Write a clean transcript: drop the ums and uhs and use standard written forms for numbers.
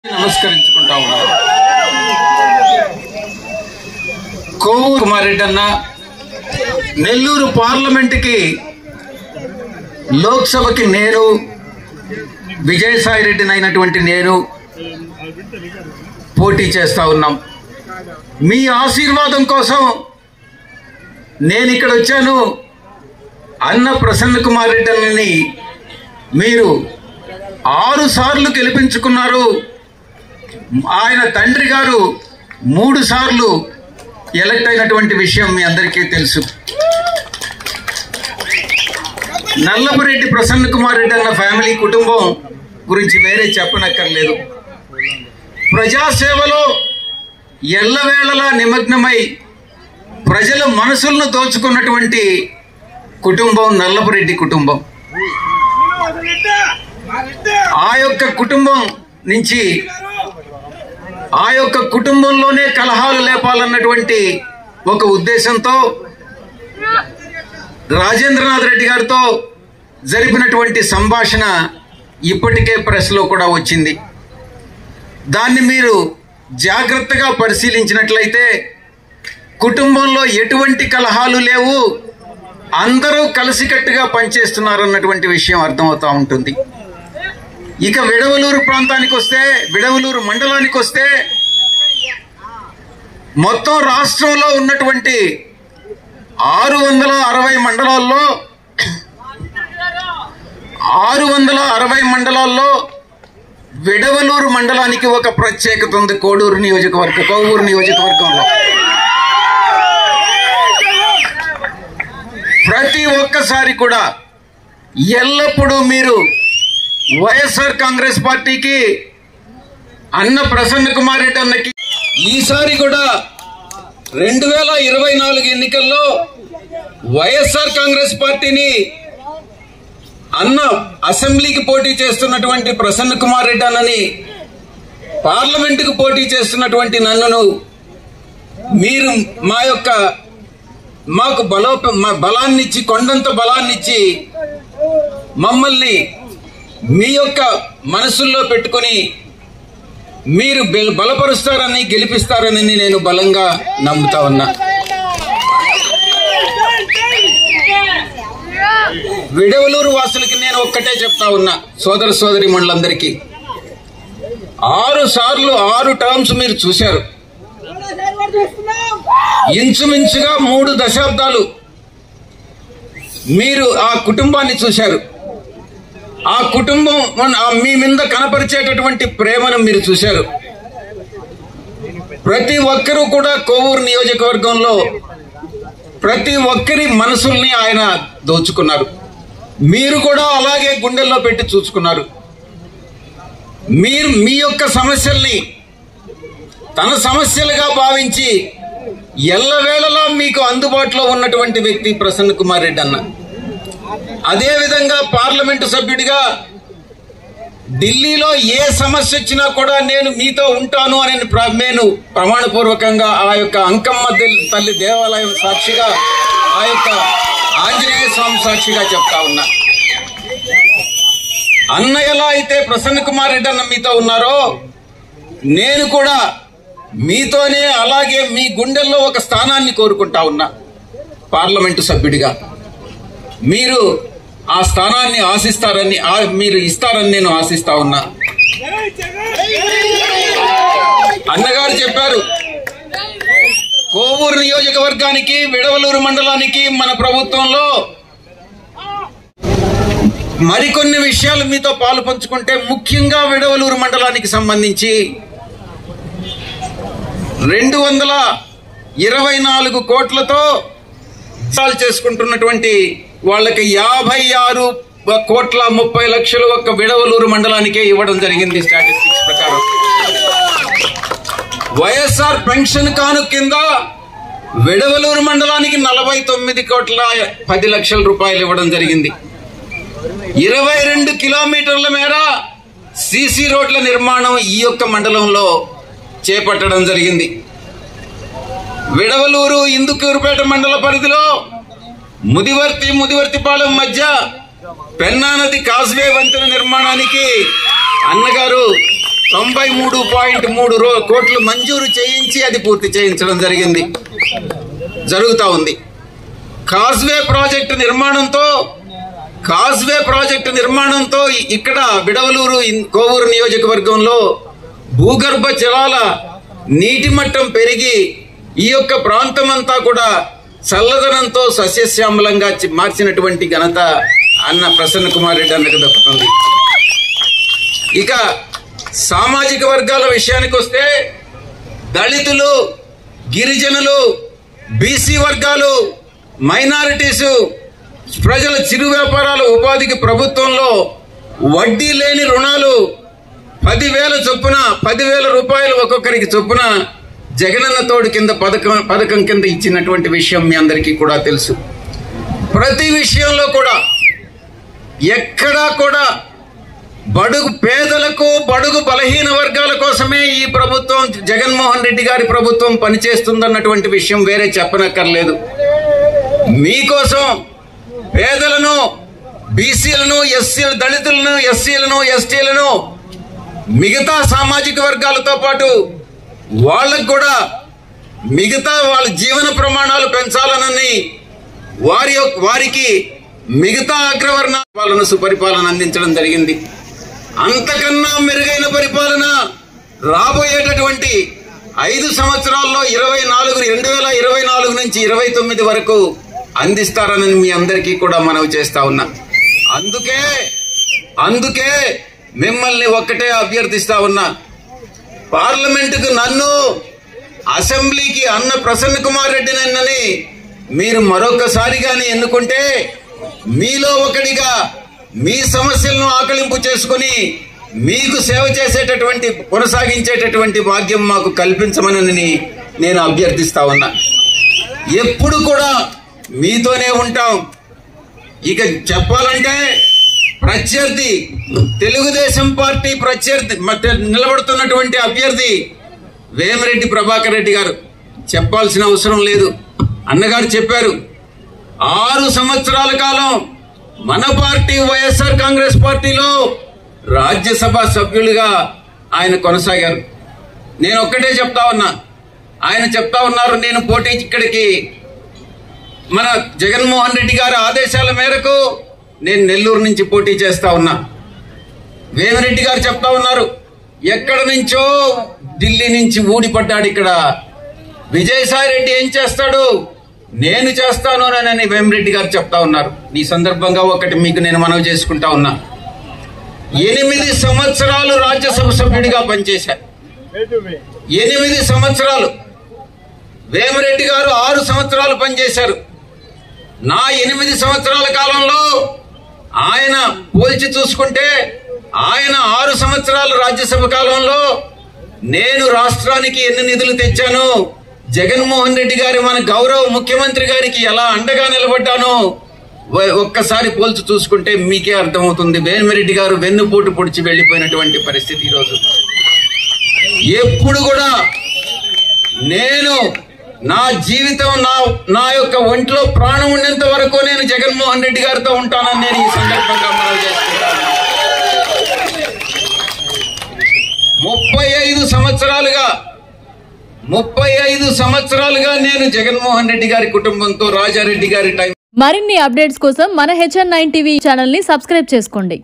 నమస్కరించుకుంటా ఉన్నాను. కోవూరు కుమారెడ్డి అన్న నెల్లూరు పార్లమెంటుకి లోక్సభకి నేను విజయసాయి రెడ్డిని అయినటువంటి నేను పోటీ చేస్తా ఉన్నాం. మీ ఆశీర్వాదం కోసం నేను ఇక్కడ వచ్చాను. అన్న ప్రసన్న కుమార్ రెడ్డి అన్నని మీరు 6 సార్లు గెలిపించుకున్నారు. ఆయన తండ్రి గారు 3 సార్లు ఎలక్ట్ అయినటువంటి విషయం మీ అందరికీ తెలుసు. నల్లపురెడ్డి ప్రసన్న కుమార్ రెడ్డి అన్న ఫ్యామిలీ కుటుంబం గురించి వేరే చెప్పనక్కర్లేదు. ప్రజాసేవలో ఎల్లవేళలా నిమగ్నమై ప్రజల మనసులను దోచుకున్నటువంటి కుటుంబం నల్లపురెడ్డి కుటుంబం. ఆ యొక్క కుటుంబం నుంచి ఆ యొక్క కుటుంబంలోనే కలహాలు లేపాలన్నటువంటి ఒక ఉద్దేశంతో రాజేంద్రనాథ్ రెడ్డి గారితో జరిపినటువంటి సంభాషణ ఇప్పటికే ప్రెస్లో కూడా వచ్చింది. దాన్ని మీరు జాగ్రత్తగా పరిశీలించినట్లయితే కుటుంబంలో ఎటువంటి కలహాలు లేవు, అందరూ కలిసికట్టుగా పనిచేస్తున్నారన్నటువంటి విషయం అర్థమవుతూ ఉంటుంది. ఇక విడవలూరు ప్రాంతానికి వస్తే, విడవలూరు మండలానికి వస్తే, మొత్తం రాష్ట్రంలో ఉన్నటువంటి 660 మండలాల్లో 660 మండలాల్లో విడవలూరు మండలానికి ఒక ప్రత్యేకత ఉంది. కోవూరు నియోజకవర్గంలో ప్రతి ఒక్కసారి కూడా ఎల్లప్పుడూ మీరు వైఎస్ఆర్ కాంగ్రెస్ పార్టీకి, అన్న ప్రసన్న కుమార్ రెడ్డి అన్నకి ఈసారి కూడా 2024 ఎన్నికల్లో వైఎస్ఆర్ కాంగ్రెస్ పార్టీని అన్న అసెంబ్లీకి పోటీ చేస్తున్నటువంటి ప్రసన్న కుమార్ రెడ్డి అన్నని, పార్లమెంటుకు పోటీ చేస్తున్నటువంటి నన్నును మీరు మాకు బలాన్నిచ్చి, కొండంత బలాన్నిచ్చి మమ్మల్ని మీ యొక్క మనసుల్లో పెట్టుకొని మీరు బలపరుస్తారని, గెలిపిస్తారని నేను బలంగా నమ్ముతా ఉన్నా. విడవలూరు వాసులకి నేను ఒక్కటే చెప్తా ఉన్నా, సోదర సోదరి మండలందరికీ, 6 సార్లు 6 టర్మ్స్ మీరు చూశారు. ఇంచుమించుగా 3 దశాబ్దాలు మీరు ఆ కుటుంబాన్ని చూశారు. ఆ కుటుంబం మీ మీద కనపరిచేటటువంటి ప్రేమను మీరు చూశారు. ప్రతి ఒక్కరూ కూడా కోవూరు నియోజకవర్గంలో ప్రతి ఒక్కరి మనసుల్ని ఆయన దోచుకున్నారు. మీరు కూడా అలాగే గుండెల్లో పెట్టి చూసుకున్నారు. మీరు మీ యొక్క సమస్యల్ని తన సమస్యలుగా భావించి ఎల్లవేళలా మీకు అందుబాటులో ఉన్నటువంటి వ్యక్తి ప్రసన్న కుమార్ రెడ్డి అన్న. అదేవిధంగా పార్లమెంటు సభ్యుడిగా ఢిల్లీలో ఏ సమస్య వచ్చినా కూడా నేను మీతో ఉంటాను అని నేను ప్రమాణపూర్వకంగా ఆ యొక్క అంకమ్మ తల్లి దేవాలయం సాక్షిగా, ఆ యొక్క ఆంజనేయ స్వామి సాక్షిగా చెప్తా ఉన్నా. అన్న ఎలా అయితే ప్రసన్న కుమార్ రెడ్డి అన్న మీతో ఉన్నారో, నేను కూడా మీతోనే అలాగే మీ గుండెల్లో ఒక స్థానాన్ని కోరుకుంటా ఉన్నా. పార్లమెంటు సభ్యుడిగా మీరు ఆ స్థానాన్ని ఆశిస్తారని, మీరు ఇస్తారని నేను ఆశిస్తా ఉన్నా. అన్నగారు చెప్పారు, కోవూరు నియోజకవర్గానికి, విడవలూరు మండలానికి మన ప్రభుత్వంలో మరికొన్ని విషయాలు మీతో పాలు పంచుకుంటే, ముఖ్యంగా విడవలూరు మండలానికి సంబంధించి 224 కోట్లతో చేసుకుంటున్నటువంటి వాళ్ళకి 56,30,00,000 ఒక్క విడవలూరు మండలానికే ఇవ్వడం జరిగింది. స్టాటిస్టిక్స్ ప్రకారం వైఎస్ఆర్ పెన్షన్ కాను కింద విడవలూరు మండలానికి 49,10,00,000 రూపాయలు ఇవ్వడం జరిగింది. 22 కిలోమీటర్ల మేర సీసీ రోడ్ల నిర్మాణం ఈ యొక్క మండలంలో చేపట్టడం జరిగింది. విడవలూరు ఇందుకూరుపేట మండల పరిధిలో ముదివర్తిపాలెం మధ్య పెన్నా నది కాజ్వే వంతెన నిర్మాణానికి అన్నగారు 93.3 కోట్లు మంజూరు చేయించి అది పూర్తి చేయించడం జరుగుతూ ఉంది. కాజ్వే ప్రాజెక్టు నిర్మాణంతో ఇక్కడ బిడవలూరు కోవూరు నియోజకవర్గంలో భూగర్భ జలాల నీటి మట్టం పెరిగి ఈ యొక్క ప్రాంతమంతా కూడా చల్లదనంతో సస్యశ్యామలంగా మార్చినటువంటి ఘనత అన్న ప్రసన్న కుమార్ రెడ్డి అన్నకు దక్కుతుంది. ఇక సామాజిక వర్గాల విషయానికి వస్తే దళితులు, గిరిజనులు, బీసీ వర్గాలు, మైనారిటీసు, ప్రజల చిరు వ్యాపారాల ఉపాధికి ప్రభుత్వంలో వడ్డీ లేని రుణాలు 10,000 చొప్పున 10,000 రూపాయలు ఒక్కొక్కరికి చొప్పున జగనన్న తోడు కింద పథకం కింద ఇచ్చినటువంటి విషయం మీ అందరికీ కూడా తెలుసు. ప్రతి విషయంలో కూడా ఎక్కడా కూడా పేదలకు, బడుగు బలహీన వర్గాల కోసమే ఈ ప్రభుత్వం, జగన్మోహన్ రెడ్డి గారి ప్రభుత్వం పనిచేస్తుందన్నటువంటి విషయం వేరే చెప్పనక్కర్లేదు. మీకోసం పేదలను, బీసీలను, దళితులను, ఎస్సీలను, ఎస్టీలను, మిగతా సామాజిక వర్గాలతో పాటు వాళ్ళకు కూడా మిగతా వాళ్ళ జీవన ప్రమాణాలు పెంచాలనని వారికి మిగతా అగ్రవర్ణ పాలన సుపరిపాలన అందించడం జరిగింది. అంతకన్నా మెరుగైన పరిపాలన రాబోయేటటువంటి 5 సంవత్సరాల్లో 2024 నుంచి 29 వరకు అందిస్తారని మీ అందరికీ కూడా మనవి చేస్తా ఉన్నా. అందుకే మిమ్మల్ని ఒక్కటే అభ్యర్థిస్తా ఉన్నా, పార్లమెంటుకు నన్ను, అసెంబ్లీకి అన్న ప్రసన్న కుమార్ రెడ్డి నన్నని మీరు మరొకసారిగానే ఎన్నుకుంటే మీలో ఒకడిగా మీ సమస్యలను ఆకలింపు చేసుకుని మీకు సేవ చేసేటటువంటి, కొనసాగించేటటువంటి భాగ్యం మాకు కల్పించమని నేను అభ్యర్థిస్తా ఉన్నా. ఎప్పుడు కూడా మీతోనే ఉంటాం. ఇక చెప్పాలంటే ప్రత్యర్థి, తెలుగుదేశం పార్టీ ప్రత్యర్థి నిలబడుతున్నటువంటి అభ్యర్థి వేమిరెడ్డి ప్రభాకర్ రెడ్డి గారు చెప్పాల్సిన అవసరం లేదు. అన్నగారు చెప్పారు, 6 సంవత్సరాల కాలం మన పార్టీ వైఎస్ఆర్ కాంగ్రెస్ పార్టీలో రాజ్యసభ సభ్యులుగా ఆయన కొనసాగారు. నేను ఒక్కటే చెప్తా ఉన్నా, ఆయన చెప్తా ఉన్నారు, నేను పోటీ ఇక్కడికి మన జగన్మోహన్ రెడ్డి గారి ఆదేశాల మేరకు నేను నెల్లూరు నుంచి పోటీ చేస్తా ఉన్నా. వేమిరెడ్డి గారు చెప్తా ఉన్నారు, ఎక్కడ నుంచో ఢిల్లీ నుంచి ఊడిపడ్డాడు, ఇక్కడ విజయసాయి రెడ్డి ఏం చేస్తాడు, నేను చేస్తాను అని వేమిరెడ్డి గారు చెప్తా ఉన్నారు. ఈ సందర్భంగా ఒకటి మీకు నేను మనవి చేసుకుంటా ఉన్నా, 8 సంవత్సరాలు రాజ్యసభ సభ్యుడిగా పనిచేశారు. 8 సంవత్సరాలు. వేమిరెడ్డి గారు 6 సంవత్సరాలు పనిచేశారు. నా 8 సంవత్సరాల కాలంలో ఆయన పోల్చి చూసుకుంటే, ఆయన 6 సంవత్సరాల రాజ్యసభ కాలంలో నేను రాష్ట్రానికి ఎన్ని నిధులు తెచ్చాను, జగన్మోహన్ రెడ్డి గారి మన గౌరవ ముఖ్యమంత్రి గారికి ఎలా అండగా నిలబడ్డానో ఒక్కసారి పోల్చి చూసుకుంటే మీకే అర్థమవుతుంది. వేమిరెడ్డి గారు వెన్నుపోటు పొడిచి వెళ్లిపోయినటువంటి పరిస్థితి ఈరోజు. ఎప్పుడు కూడా నేను నా జీవితం, నా యొక్క ఒంట్లో ప్రాణం ఉండేంత వరకు నేను జగన్మోహన్ రెడ్డి గారితో ఉంటానని నేను ఈ సందర్భంగా మనవి చేసుకుంటాను. 35 సంవత్సరాలుగా నేను జగన్మోహన్ రెడ్డి గారి కుటుంబంతో, రాజారెడ్డి గారి టైం. మరిన్ని అప్డేట్స్ కోసం మన HN9 టీవీ ఛానల్ ని సబ్స్క్రైబ్ చేసుకోండి.